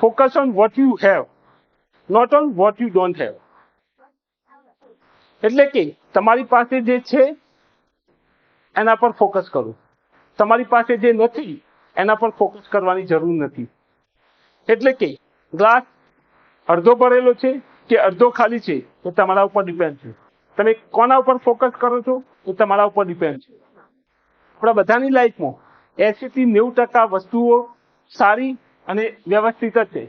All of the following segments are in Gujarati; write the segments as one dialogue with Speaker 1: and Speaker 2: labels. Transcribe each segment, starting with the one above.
Speaker 1: Focus on what you have, not on what you don't have. એટલે કે તમારી પાસે જે છે એના પર ફોકસ કરો, તમારી પાસે જે નથી એના પર ફોકસ કરવાની જરૂર નથી. એટલે કે ગ્લાસ અડધો ભરેલો છે કે અડધો ખાલી છે એ તમારા ઉપર ડિપેન્ડ છે. તમે કોના ઉપર ફોકસ કરો છો એ તમારા ઉપર ડિપેન્ડ છે. આપણા બધાની લાઈફમાં 80 થી 90% વસ્તુઓ સારી અને વ્યવસ્થિત જ છે,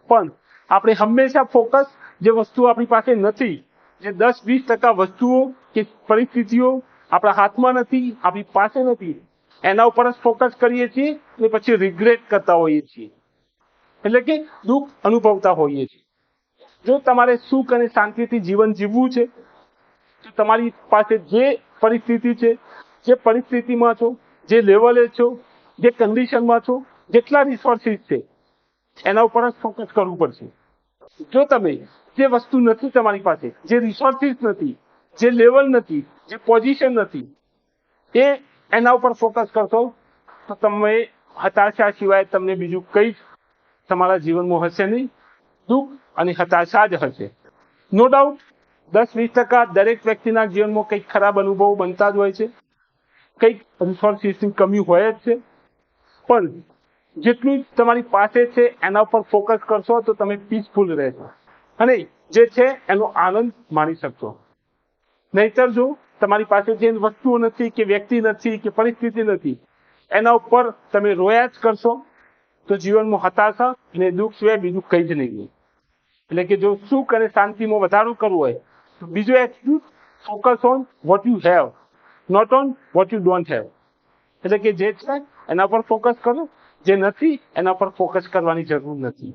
Speaker 1: પણ આપણે હંમેશા ફોકસ જે વસ્તુ આપણી પાસે નથી, જે 10-20% વસ્તુઓ કે પરિસ્થિતિઓ આપણા હાથમાં નથી, આપણી પાસે નથી, એના ઉપર જ ફોકસ કરીએ છીએ અને પછી રિગ્રેટ કરતા હોઈએ છીએ, એટલે કે દુઃખ અનુભવતા હોઈએ છીએ. જો તમારે સુખ અને શાંતિથી જીવન જીવવું છે તો તમારી પાસે જે પરિસ્થિતિ છે, જે પરિસ્થિતિમાં છો, જે લેવલે છો, જે કન્ડિશનમાં છો, જેટલા રિસોર્સિસ છે એના ઉપર જ ફોકસ કરવું પડશે. જો તમે જે વસ્તુ નથી તમારી પાસે, જે રિસોર્સિસ નથી, જે લેવલ નથી, જે પોઝિશન નથી, એના ઉપર ફોકસ કરશો તો તમે હતાશા સિવાય તમને બીજું કંઈ જ તમારા જીવનમાં હશે નહીં. દુઃખ અને હતાશા જ હશે. નો ડાઉટ 10-20% દરેક વ્યક્તિના જીવનમાં કંઈક ખરાબ અનુભવો બનતા જ હોય છે, કંઈક રિસોર્સિસની કમી હોય જ છે, પણ જેટલું તમારી પાસે છે એના ઉપર ફોકસ કરશો તો તમે પીસફુલ રહેશો અને જે છે એનો આનંદ માણી શકશો. નહીતર જો તમારી પાસે જે વસ્તુઓ નથી કે વ્યક્તિ નથી કે પરિસ્થિતિ નથી, એના ઉપર તમે રોયા જ કરશો તો જીવનમાં હતાશા અને દુઃખ સિવાય બીજું કંઈ જ નહીં. એટલે કે જો સુખ અને શાંતિમાં વધારો કરવો હોય તો બીજો attitude, focus on what you have, not on what you don't have. એટલે કે જે છે એના પર ફોકસ કરો, જે નથી એના પર ફોકસ કરવાની જરૂર નથી.